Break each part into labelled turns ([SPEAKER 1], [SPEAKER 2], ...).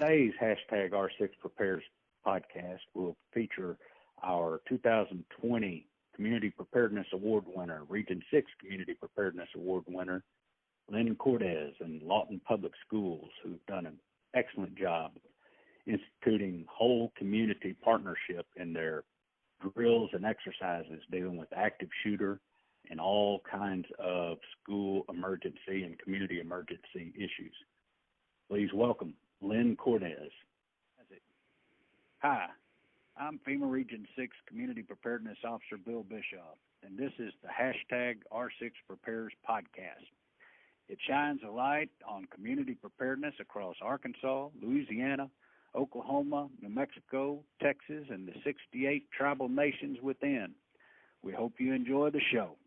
[SPEAKER 1] today's hashtag R6 Prepares podcast will feature our 2020 Community Preparedness Award winner, Region 6 Community Preparedness Award winner, Lynn and Lawton Public Schools, who've done an excellent job instituting whole community partnership in their drills and exercises dealing with active shooter and all kinds of school emergency and community emergency issues. Please welcome Lynn Cortez.
[SPEAKER 2] Hi, I'm FEMA Region 6 Community Preparedness Officer Bill Bischoff, and this is the hashtag R6 Prepares podcast. It shines a light on community preparedness across Arkansas, Louisiana, Oklahoma, New Mexico, Texas, and the 68 tribal nations within. We hope you enjoy the show.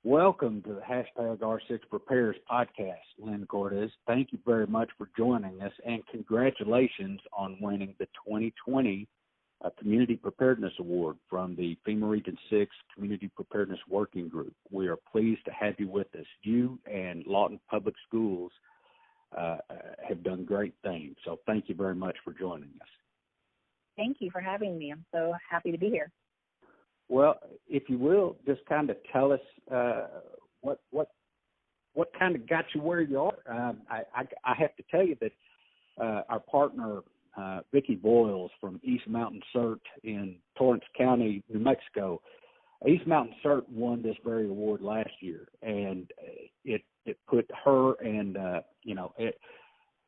[SPEAKER 1] Welcome to the hashtag R6 Prepares podcast, Lynn Cortez. Thank you very much for joining us, and congratulations on winning the 2020 Community Preparedness Award from the FEMA Region 6 Community Preparedness Working Group. We are pleased to have you with us. You and Lawton Public Schools have done great things, so thank you very much for joining us.
[SPEAKER 3] Thank you for having me. I'm so happy to be here.
[SPEAKER 1] Well, if you will, just kind of tell us what kind of got you where you are. I have to tell you that our partner, Vicki Boyles from East Mountain CERT in Torrance County, New Mexico, East Mountain CERT won this very award last year, and it put her and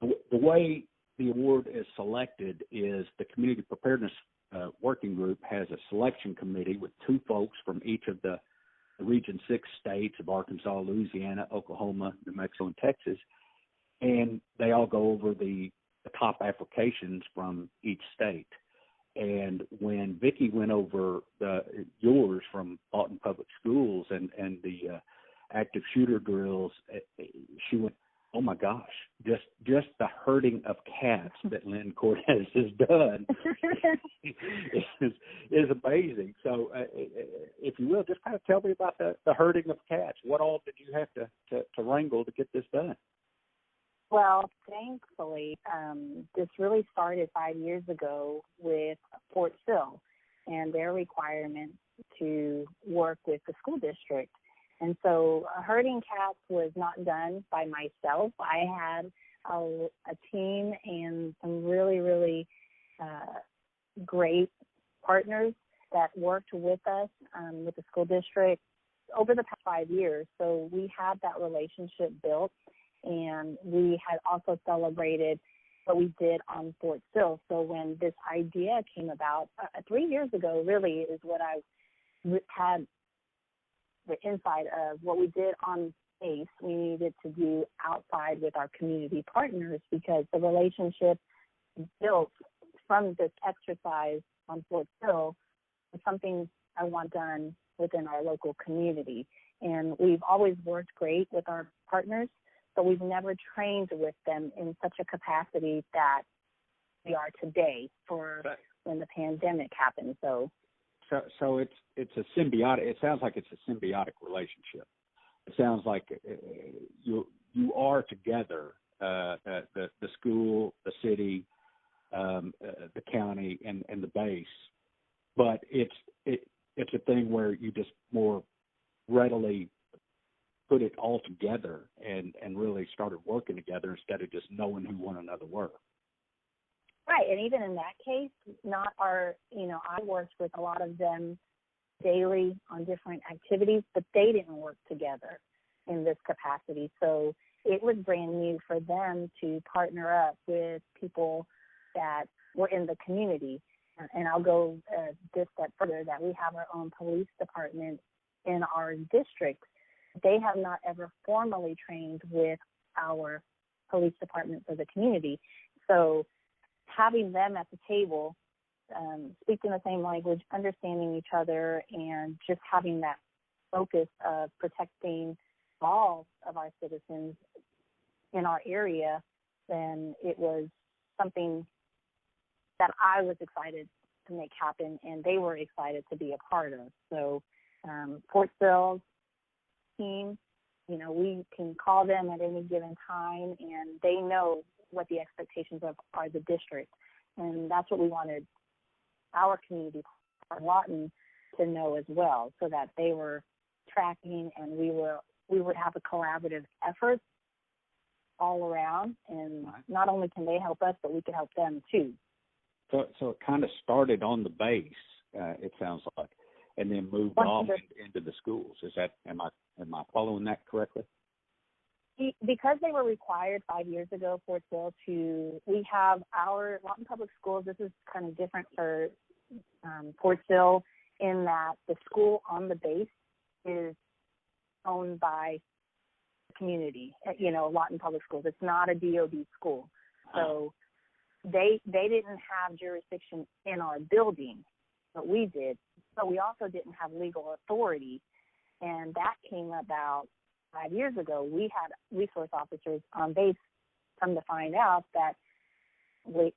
[SPEAKER 1] the way the award is selected is the Community Preparedness Working Group has a selection committee with two folks from each of the Region 6 states of Arkansas, Louisiana, Oklahoma, New Mexico, and Texas, and they all go over the top applications from each state. And when Vicki went over yours from Lawton Public Schools and the active shooter drills, she went, "Oh my gosh, just the herding of cats that Lynn Cortez has done is amazing." So, if you will, just kind of tell me about the herding of cats. What all did you have to wrangle to get this done?
[SPEAKER 3] Well, thankfully, this really started 5 years ago with Fort Sill and their requirement to work with the school district. And so herding cats was not done by myself. I had a team and some really, really great partners that worked with us with the school district over the past 5 years. So we had that relationship built, and we had also celebrated what we did on Fort Sill. So when this idea came about 3 years ago, really is what I had the insight of what we did on base, we needed to do outside with our community partners, because the relationship built from this exercise on Fort Sill is something I want done within our local community. And we've always worked great with our partners, but we've never trained with them in such a capacity that we are today for when the pandemic happened.
[SPEAKER 1] So it's a symbiotic. It sounds like it's a symbiotic relationship. It sounds like you are together, the school, the city, the county, and the base. But it's a thing where you just more readily put it all together and really started working together instead of just knowing who one another were.
[SPEAKER 3] Right, and even in that case, I worked with a lot of them daily on different activities, but they didn't work together in this capacity. So it was brand new for them to partner up with people that were in the community. And I'll go this step further, that we have our own police department in our district. They have not ever formally trained with our police department for the community. So having them at the table, speaking the same language, understanding each other, and just having that focus of protecting all of our citizens in our area, then it was something that I was excited to make happen, and they were excited to be a part of. So Fort Sill's team we can call them at any given time, and they know what the expectations of are the district. And that's what we wanted our community, our Lawton, to know as well, so that they were tracking, and we would have a collaborative effort all around. And not only can they help us, but we can help them too.
[SPEAKER 1] So it kind of started on the base, it sounds like, and then moved off into the schools. Am I following that correctly?
[SPEAKER 3] Because they were required 5 years ago, Fort Sill, we have our Lawton Public Schools. This is kind of different for Fort Sill in that the school on the base is owned by the community, Lawton Public Schools. It's not a DOD school. So they didn't have jurisdiction in our building, but we did. So we also didn't have legal authority, and that came about 5 years ago. We had resource officers on base come to find out that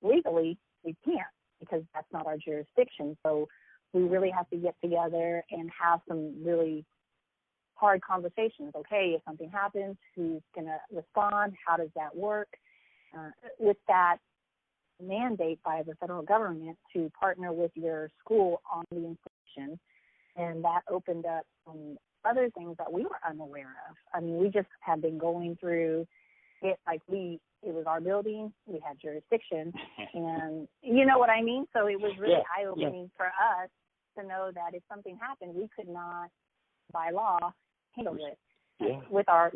[SPEAKER 3] legally we can't, because that's not our jurisdiction. So we really have to get together and have some really hard conversations. Okay, if something happens, who's going to respond? How does that work? With that mandate by the federal government to partner with your school on the installation, and that opened up some other things that we were unaware of. I mean, we just had been going through it like it was our building, we had jurisdiction, and you know what I mean? So it was really eye-opening for us to know that if something happened, we could not, by law, handle it with our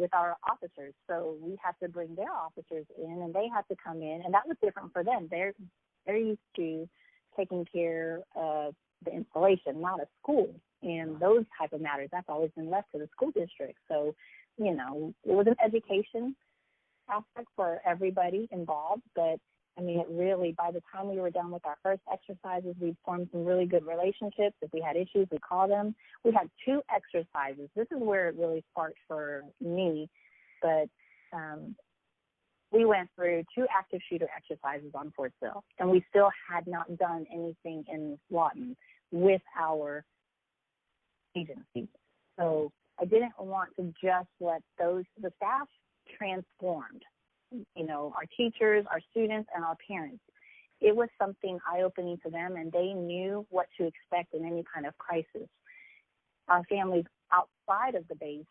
[SPEAKER 3] officers. So we had to bring their officers in, and they had to come in, and that was different for them. They're used to taking care of the installation, not a school, and those type of matters. That's always been left to the school district. So, it was an education aspect for everybody involved, but I mean, it really, by the time we were done with our first exercises, we formed some really good relationships. If we had issues, we called them. We had 2 exercises. This is where it really sparked for me, but we went through 2 active shooter exercises on Fort Sill, and we still had not done anything in Lawton with our agency. So I didn't want to just let the staff transformed, our teachers, our students, and our parents. It was something eye-opening to them, and they knew what to expect in any kind of crisis. Our families outside of the base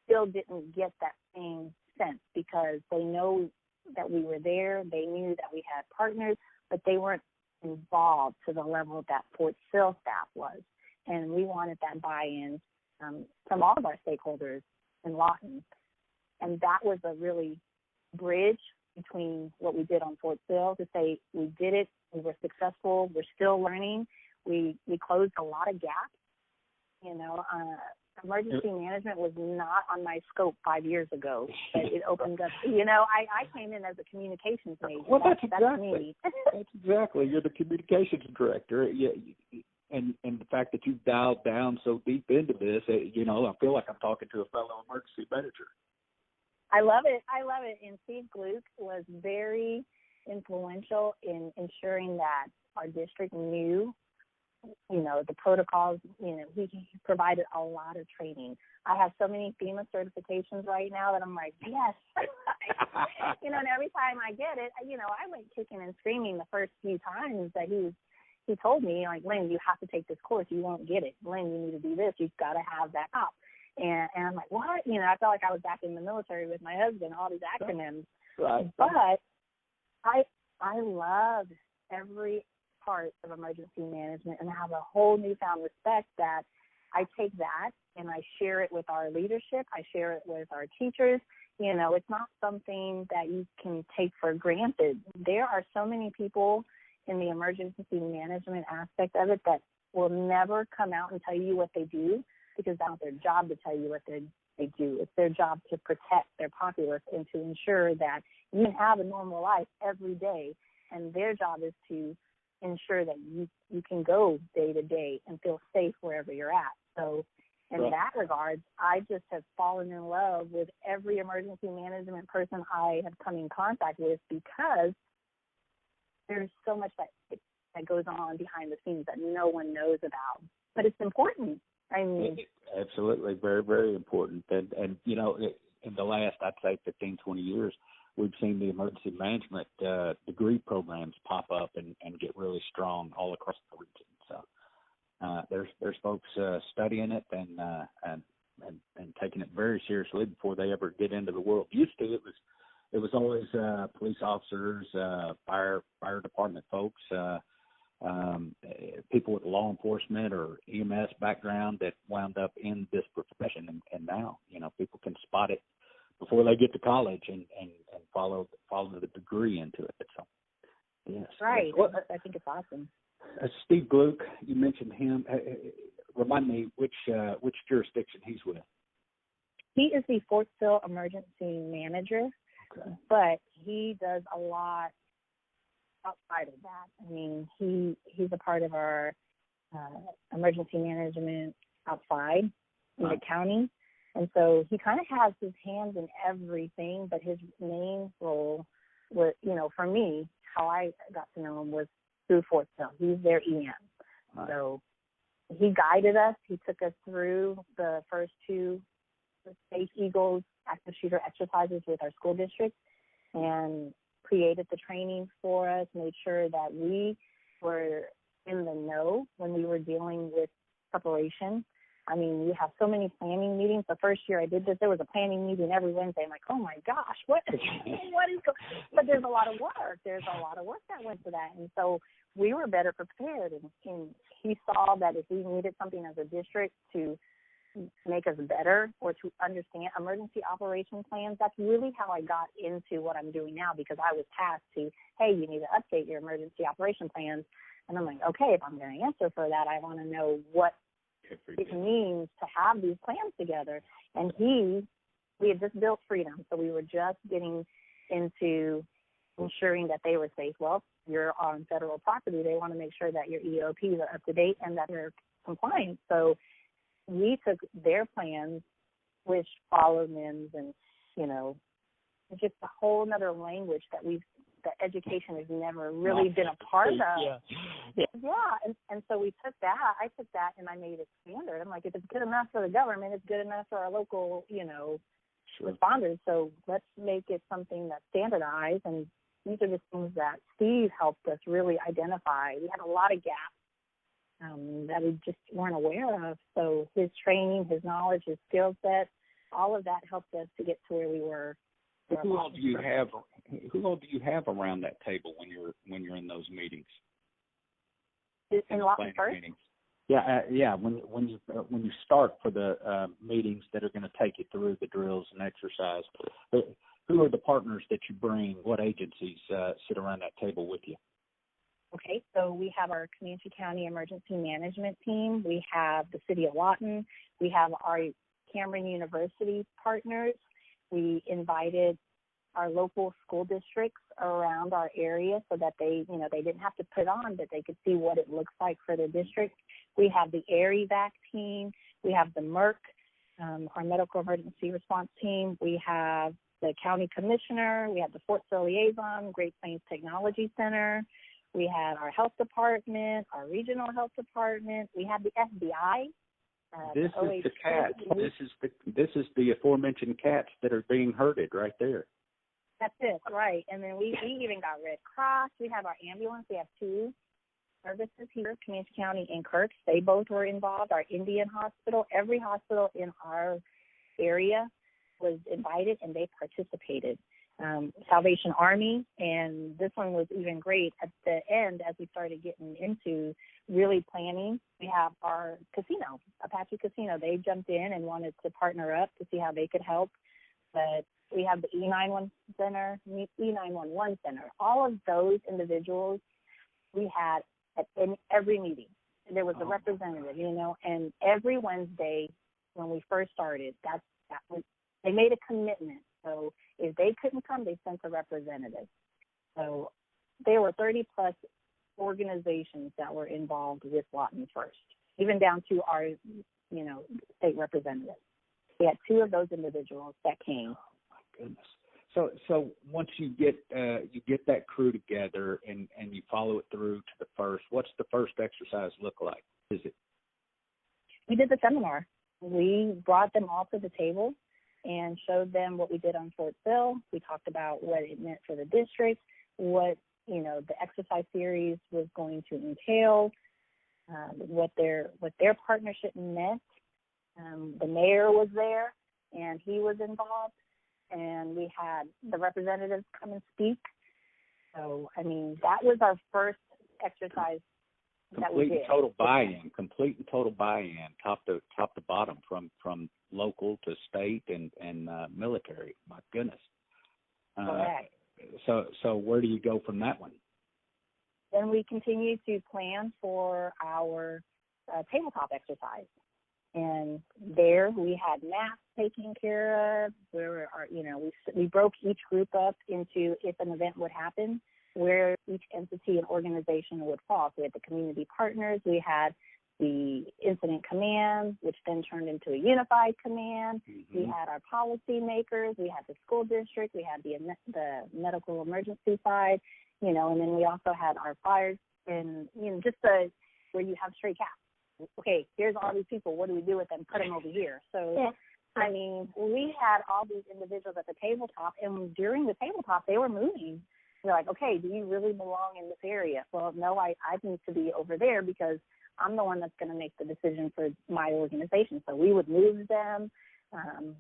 [SPEAKER 3] still didn't get that same sense, because they know that we were there, they knew that we had partners, but they weren't involved to the level that Fort Sill staff was. And we wanted that buy-in from all of our stakeholders in Lawton. And that was a really bridge between what we did on Fort Sill to say we did it, we were successful, we're still learning, we closed a lot of gaps. Emergency management was not on my scope 5 years ago, but it opened up. I came in as a communications major.
[SPEAKER 1] Well, that's
[SPEAKER 3] me.
[SPEAKER 1] That's exactly. You're the communications director. And the fact that you've dialed down so deep into this, I feel like I'm talking to a fellow emergency manager.
[SPEAKER 3] I love it. And Steve Gluck was very influential in ensuring that our district knew, the protocols. He provided a lot of training. I have so many FEMA certifications right now that I'm like, yes. And every time I get it, I went kicking and screaming the first few times that he told me, like, Lynn, you have to take this course. You won't get it. Lynn, you need to do this. You've got to have that cop. And I'm like, what? I felt like I was back in the military with my husband, all these acronyms.
[SPEAKER 1] Right.
[SPEAKER 3] But I love every part of emergency management, and I have a whole newfound respect that I take that and I share it with our leadership. I share it with our teachers. It's not something that you can take for granted. There are so many people in the emergency management aspect of it that will never come out and tell you what they do, because that's not their job to tell you what they do. It's their job to protect their populace and to ensure that you have a normal life every day. And their job is to ensure that you can go day to day and feel safe wherever you're at. So in that regard, I just have fallen in love with every emergency management person I have come in contact with, because there's so much that goes on behind the scenes that no one knows about. But it's important. I mean,
[SPEAKER 1] absolutely, very, very important. And you know, in the last, I'd say 15, 20 years, we've seen the emergency management degree programs pop up and get really strong all across the region. So there's folks studying it and taking it very seriously before they ever get into the world. Used to, it was always police officers, fire department folks, people with law enforcement or EMS background that wound up in this profession. And now, you know, people can spot it before they get to college and follow the degree into it. So, yes.
[SPEAKER 3] Right.
[SPEAKER 1] Well,
[SPEAKER 3] I think it's awesome.
[SPEAKER 1] Steve Gluck, you mentioned him. Remind me which jurisdiction he's with.
[SPEAKER 3] He is the Fort Sill emergency manager,
[SPEAKER 1] Okay.
[SPEAKER 3] but he does a lot outside of that. I mean, he's a part of our emergency management outside in the county. And so he kind of has his hands in everything, but his main role was, you know, for me, how I got to know him was through Fort Sill. He's their EM.
[SPEAKER 1] Right.
[SPEAKER 3] So he guided us. He took us through the first two Space Eagles active shooter exercises with our school district and created the training for us, made sure that we were in the know when we were dealing with preparation. I mean, we have so many planning meetings. The first year I did this, there was a planning meeting every Wednesday. I'm like, oh my gosh, what is but there's a lot of work. There's a lot of work that went to that. And so we were better prepared. And he saw that if we needed something as a district to make us better or to understand emergency operation plans, that's really how I got into what I'm doing now, because I was tasked to, hey, you need to update your emergency operation plans. And I'm like, okay, if I'm going to answer for that, I want to know what it means to have these plans together. And we had just built Freedom, so we were just getting into ensuring that they were safe. Well, you're on federal property. They want to make sure that your EOPs are up to date and that they're compliant. So we took their plans, which followed NIMS, and, you know, just a whole other language that education has never really been a part of. Yeah. And so we took that. I took that and I made it standard. I'm like, if it's good enough for the government, it's good enough for our local, you know, responders. So let's make it something that's standardized. And these are the things that Steve helped us really identify. We had a lot of gaps that we just weren't aware of. So his training, his knowledge, his skill set, all of that helped us to get to where we were.
[SPEAKER 1] Who all do you have around that table when you're in those meetings?
[SPEAKER 3] In Lawton first?
[SPEAKER 1] Meetings? Yeah. When you start for the meetings that are going to take you through the drills and exercise, who are the partners that you bring? What agencies sit around that table with you?
[SPEAKER 3] Okay, so we have our Comanche County Emergency Management Team. We have the City of Lawton. We have our Cameron University partners. We invited our local school districts around our area so that they didn't have to put on, but they could see what it looks like for their district. We have the Air Evac team. We have the MERC, our Medical Emergency Response Team. We have the County Commissioner. We have the Fort Sill Liaison, Great Plains Technology Center. We had our health department, our regional health department. We have the FBI.
[SPEAKER 1] This is the cats. This is the aforementioned cats that are being herded right there.
[SPEAKER 3] That's it, right. And then we even got Red Cross. We have our ambulance. We have two services here, Comanche County and Kirks. They both were involved. Our Indian hospital, every hospital in our area was invited, and they participated. Salvation Army, and this one was even great at the end as we started getting into really planning. We have our casino, Apache Casino. They jumped in and wanted to partner up to see how they could help. But we have the E911 Center. All of those individuals we had in every meeting. There was a representative, and every Wednesday when we first started, they made a commitment. So if they couldn't come, they sent a representative. So there were 30-plus organizations that were involved with Lawton First, even down to our, state representatives. We had two of those individuals that came.
[SPEAKER 1] Oh, my goodness. So once you get that crew together and you follow it through to the first, what's the first exercise look like? Is it?
[SPEAKER 3] we did the seminar. We brought them all to the table and showed them what we did on Fort Sill. We talked about what it meant for the district, what, the exercise series was going to entail, what their partnership meant. The mayor was there, and he was involved, and we had the representatives come and speak. So, that was our first exercise that we did.
[SPEAKER 1] Complete and total buy-in, top to bottom, from local to state and military. My goodness.
[SPEAKER 3] Correct.
[SPEAKER 1] So where do you go from that one?
[SPEAKER 3] Then we continue to plan for our tabletop exercise. And there we had maps taken care of. We broke each group up into, if an event would happen, where each entity and organization would fall. So we had the community partners, we had the incident command, which then turned into a unified command. Mm-hmm. We had our policy makers, we had the school district, we had the medical emergency side, and then we also had our fires and, just where you have stray cats. Okay, here's all these people. What do we do with them? Put them over here. So, yeah. We had all these individuals at the tabletop, and during the tabletop, they were moving. They're like, okay, do you really belong in this area? Well, no, I need to be over there because I'm the one that's going to make the decision for my organization. So we would move them.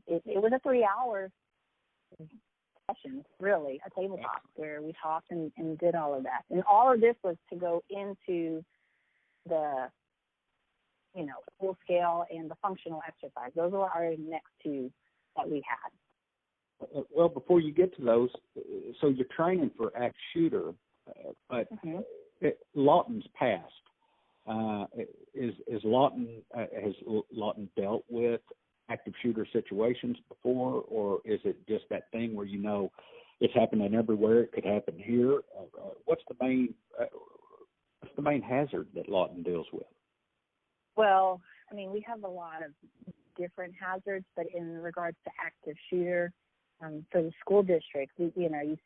[SPEAKER 3] It was a 3-hour session, really, a tabletop where we talked and did all of that. And all of this was to go into the, full scale and the functional exercise. Those were our next two that we had.
[SPEAKER 1] Well, before you get to those, so you're training for active shooter, but Lawton's passed. Has Lawton dealt with active shooter situations before, or is it just that thing where it's happening everywhere? It could happen here. What's the main hazard that Lawton deals with?
[SPEAKER 3] Well, we have a lot of different hazards, but in regards to active shooter, for the school district, you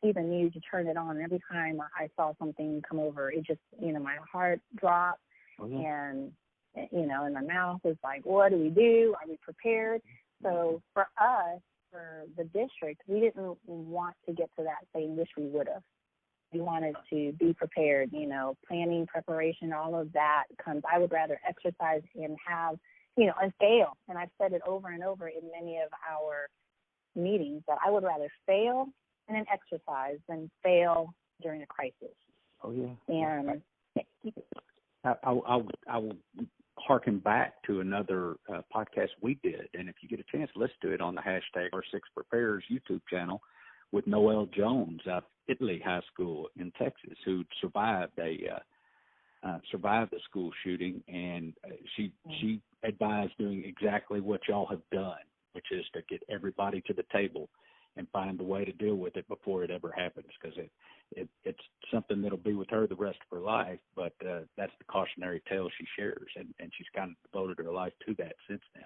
[SPEAKER 3] see the news, you turn it on, and every time I saw something come over, it just, my heart dropped, and my mouth was like, what do we do? Are we prepared? So for us, for the district, we didn't want to get to that saying, wish we would have. We wanted to be prepared, planning, preparation, all of that comes. I would rather exercise and have, and fail. And I've said it over and over in many of our meetings that I would rather fail in an exercise than fail during a crisis.
[SPEAKER 1] Oh, yeah.
[SPEAKER 3] And
[SPEAKER 1] I will harken back to another podcast we did, and if you get a chance, listen to it on the hashtag R6Prepares YouTube channel with Noelle Jones out of Italy High School in Texas, who survived survived the school shooting, and she advised doing exactly what y'all have done, which is to get everybody to the table and find a way to deal with it before it ever happens, because it's something that'll be with her the rest of her life, but that's the cautionary tale she shares, and she's kind of devoted her life to that since then.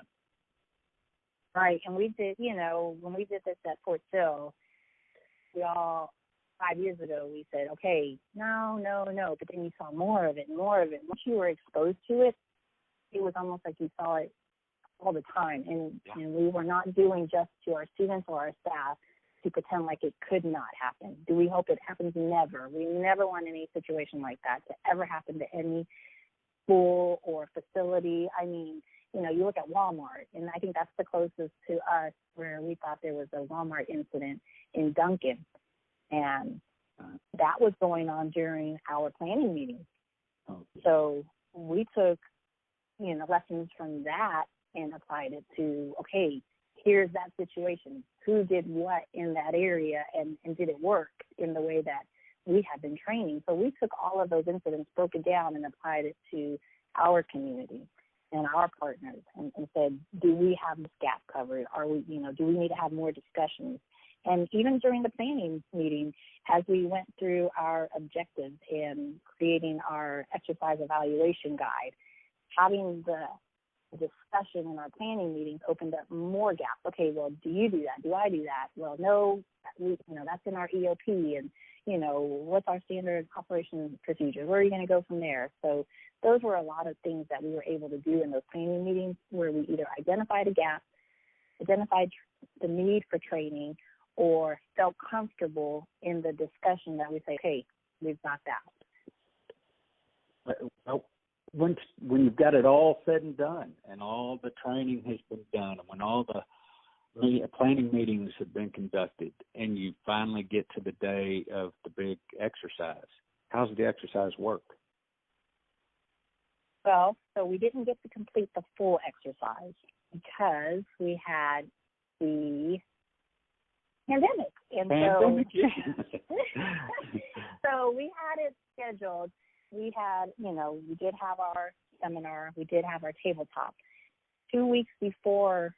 [SPEAKER 3] Right, and we did, when we did this at Fort Sill, we all, 5 years ago, we said, okay, no, but then you saw more of it. Once you were exposed to it, it was almost like you saw it all the time, and we were not doing just to our students or our staff to pretend like it could not happen. Do we hope it happens? Never. We never want any situation like that to ever happen to any school or facility. You look at Walmart, and I think that's the closest to us where we thought there was a Walmart incident in Duncan, and that was going on during our planning meeting. So we took, lessons from that and applied it to, okay, here's that situation. Who did what in that area, and did it work in the way that we had been training? So we took all of those incidents, broke it down, and applied it to our community and our partners, and said, do we have this gap covered? Are we, do we need to have more discussions? And even during the planning meeting, as we went through our objectives and creating our exercise evaluation guide, having the discussion in our planning meetings opened up more gaps. Okay, well, do you do that? Do I do that? Well, no, that's in our EOP, and, what's our standard operation procedure? Where are you going to go from there? So those were a lot of things that we were able to do in those planning meetings where we either identified a gap, identified the need for training, or felt comfortable in the discussion that we say, hey, we've got that.
[SPEAKER 1] Well, when you've got it all said and done, and all the training has been done, and when all the planning meetings have been conducted, and you finally get to the day of the big exercise, how's the exercise work?
[SPEAKER 3] Well, so we didn't get to complete the full exercise because we had the pandemic. And so we had it scheduled. We had, we did have our seminar. We did have our tabletop. 2 weeks before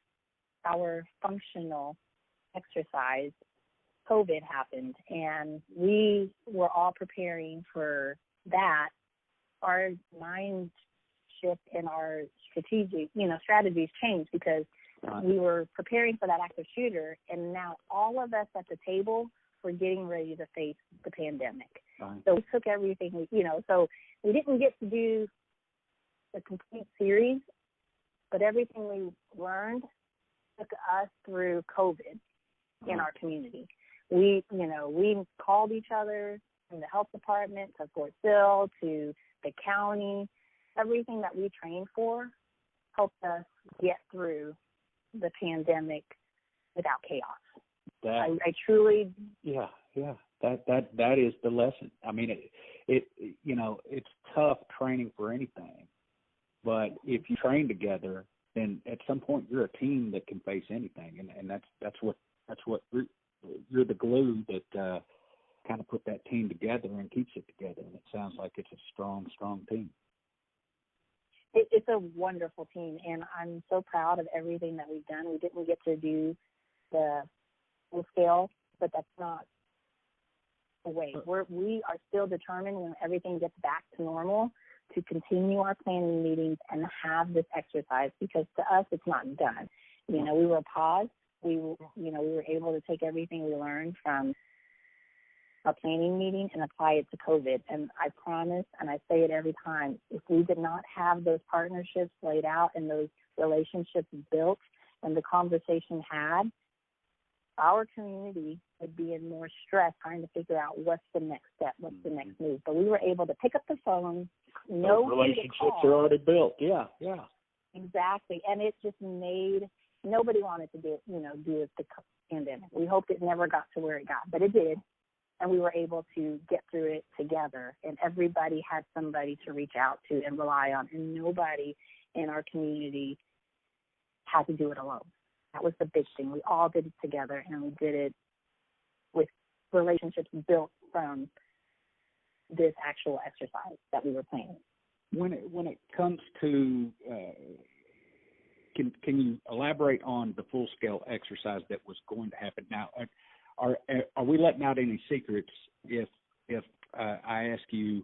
[SPEAKER 3] our functional exercise, COVID happened, and we were all preparing for that. Our mind shift and our strategies changed because we were preparing for that active shooter, and now all of us at the table were getting ready to face the pandemic. So we took everything, so we didn't get to do the complete series, but everything we learned took us through COVID in our community. We called each other from the health department to Fort Sill to the county. Everything that we trained for helped us get through the pandemic without chaos. I truly.
[SPEAKER 1] Yeah. That is the lesson. I mean, it's tough training for anything, but if you train together, then at some point you're a team that can face anything, and that's what you're the glue that kind of put that team together and keeps it together. And it sounds like it's a strong team.
[SPEAKER 3] It's a wonderful team, and I'm so proud of everything that we've done. We didn't get to do the full scale, but that's not the way. We are still determined when everything gets back to normal to continue our planning meetings and have this exercise, because to us it's not done. We were paused. We were able to take everything we learned from our planning meeting and apply it to COVID. And I promise, and I say it every time, if we did not have those partnerships laid out and those relationships built and the conversation had, our community would be in more stress trying to figure out what's the next step, what's the next move. But we were able to pick up the phone, know who to call.
[SPEAKER 1] Relationships are already built. Yeah.
[SPEAKER 3] Exactly. And it just made, nobody wanted to do with the pandemic. We hoped it never got to where it got, but it did. And we were able to get through it together. And everybody had somebody to reach out to and rely on. And nobody in our community had to do it alone. That was the big thing. We all did it together, and we did it with relationships built from this actual exercise that we were planning.
[SPEAKER 1] When it comes to, can you elaborate on the full scale exercise that was going to happen? Now, are we letting out any secrets if I ask you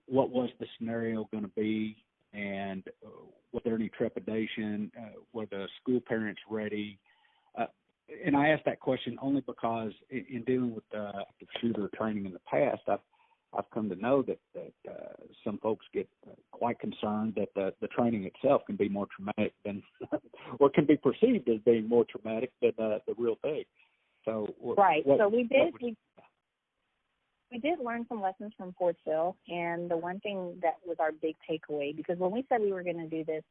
[SPEAKER 1] what was the scenario going to be, and was there any trepidation? Were the school parents ready? And I ask that question only because in dealing with the shooter training in the past, I've come to know that some folks get quite concerned that the training itself can be more traumatic than, or can be perceived as being more traumatic than the real thing. So
[SPEAKER 3] right. So we did learn some lessons from Fort Sill, and the one thing that was our big takeaway, because when we said we were going to do this,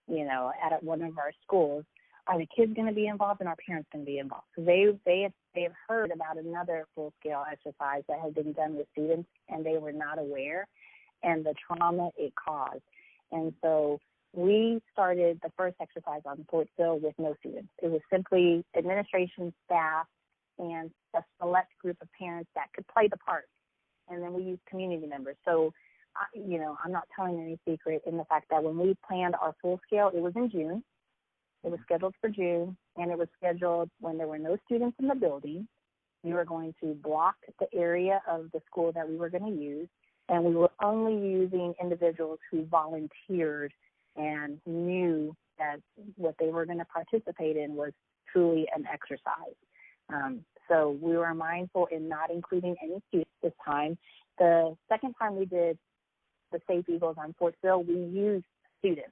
[SPEAKER 3] at one of our schools, are the kids going to be involved and our parents going to be involved? Because they have heard about another full-scale exercise that had been done with students, and they were not aware, and the trauma it caused. And so we started the first exercise on Fort Sill with no students. It was simply administration, staff, and a select group of parents that could play the part. And then we used community members. So, I'm not telling any secret in the fact that when we planned our full scale, it was in June. It was scheduled for June, and it was scheduled when there were no students in the building. We were going to block the area of the school that we were going to use, and we were only using individuals who volunteered and knew that what they were going to participate in was truly an exercise. So we were mindful in not including any students this time. The second time we did the Safe Eagles on Fort Sill, we used students,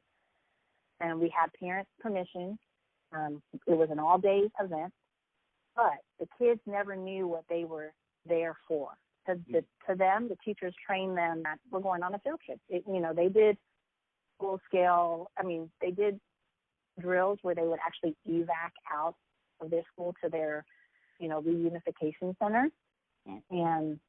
[SPEAKER 3] and we had parents' permission. It was an all-day event, but the kids never knew what they were there for. To them, the teachers trained them that we're going on a field trip. They did they did drills where they would actually evac out of their school to their, reunification center. And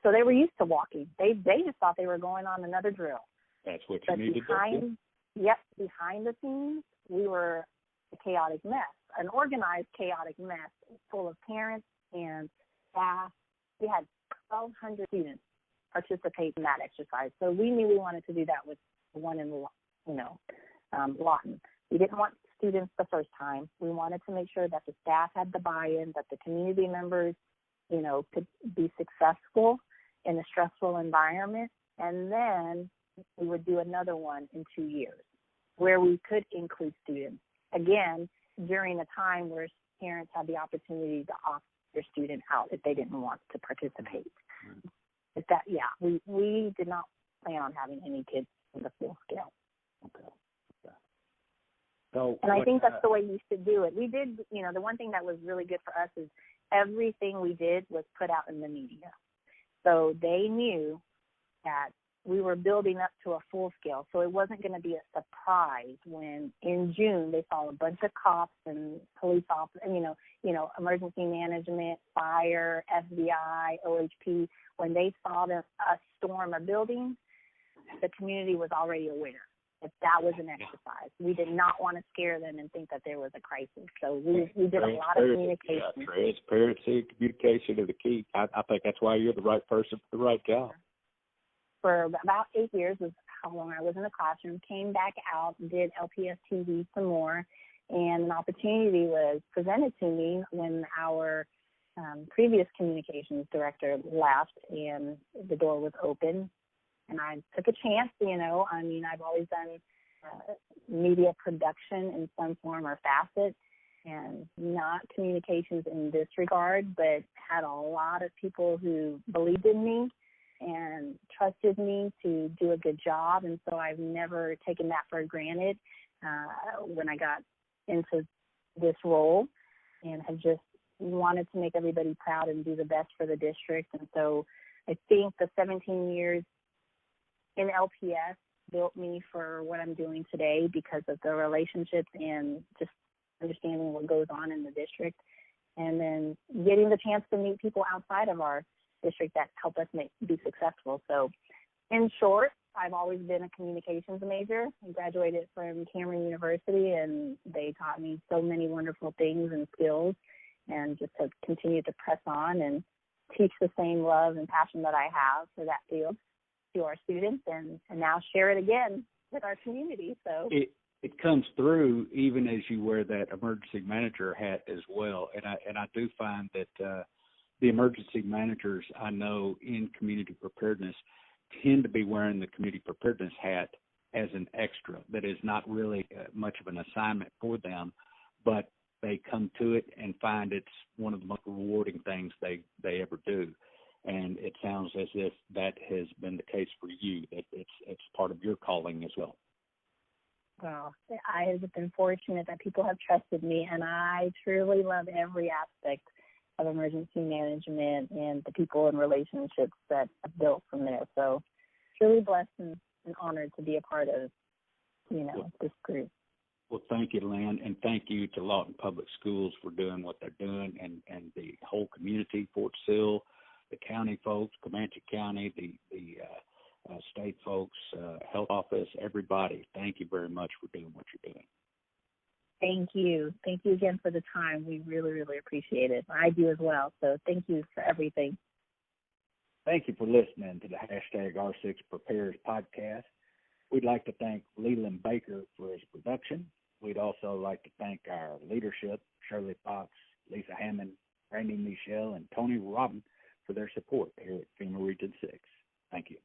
[SPEAKER 3] so they were used to walking. They just thought they were going on another drill.
[SPEAKER 1] That's what you need to do.
[SPEAKER 3] Yep, behind the scenes, we were a chaotic mess, an organized chaotic mess full of parents and staff. We had 1,200 students participate in that exercise. So we knew we wanted to do that with the one in, Lawton. We didn't want students the first time. We wanted to make sure that the staff had the buy-in, that the community members, could be successful in a stressful environment. And then we would do another one in 2 years where we could include students. Again, during a time where parents had the opportunity to opt their student out if they didn't want to participate. We did not plan on having any kids in the full scale.
[SPEAKER 1] Okay. So,
[SPEAKER 3] and I think that's the way you should do it. We did, the one thing that was really good for us is everything we did was put out in the media. So they knew that we were building up to a full scale. So it wasn't going to be a surprise when in June they saw a bunch of cops and police officers, emergency management, fire, FBI, OHP. When they saw us storm a building, the community was already aware that was an exercise. We did not want to scare them and think that there was a crisis. So we did a lot of communication.
[SPEAKER 1] Yeah, transparency and communication are the key. I think that's why you're the right person for the right job.
[SPEAKER 3] For about 8 years was how long I was in the classroom, came back out, did LPS TV some more, and an opportunity was presented to me when our previous communications director left and the door was open. And I took a chance, I've always done media production in some form or facet, and not communications in this regard, but had a lot of people who believed in me and trusted me to do a good job. And so I've never taken that for granted when I got into this role, and have just wanted to make everybody proud and do the best for the district. And so I think the 17 years in LPS built me for what I'm doing today because of the relationships and just understanding what goes on in the district, and then getting the chance to meet people outside of our district that help us be successful. So in short, I've always been a communications major. I graduated from Cameron University, and they taught me so many wonderful things and skills, and just have continued to press on and teach the same love and passion that I have for that field to our students, and now share it again with our community. So
[SPEAKER 1] it comes through even as you wear that emergency manager hat as well. And I do find that the emergency managers I know in community preparedness tend to be wearing the community preparedness hat as an extra. That is not really much of an assignment for them, but they come to it and find it's one of the most rewarding things they ever do. And it sounds as if that has been the case for you, that it's part of your calling as well.
[SPEAKER 3] Well, I have been fortunate that people have trusted me, and I truly love every aspect of emergency management and the people and relationships that I've built from there. So truly blessed and honored to be a part of, this group.
[SPEAKER 1] Well, thank you, Lynn, and thank you to Lawton Public Schools for doing what they're doing, and the whole community, Fort Sill, the county folks, Comanche County, the state folks, health office, everybody. Thank you very much for doing what you're doing.
[SPEAKER 3] Thank you. Thank you again for the time. We really, really appreciate it. I do as well. So thank you for everything.
[SPEAKER 2] Thank you for listening to the #R6 Prepares podcast. We'd like to thank Leland Baker for his production. We'd also like to thank our leadership, Shirley Fox, Lisa Hammond, Randy Michelle, and Tony Robin, for their support here at FEMA Region 6. Thank you.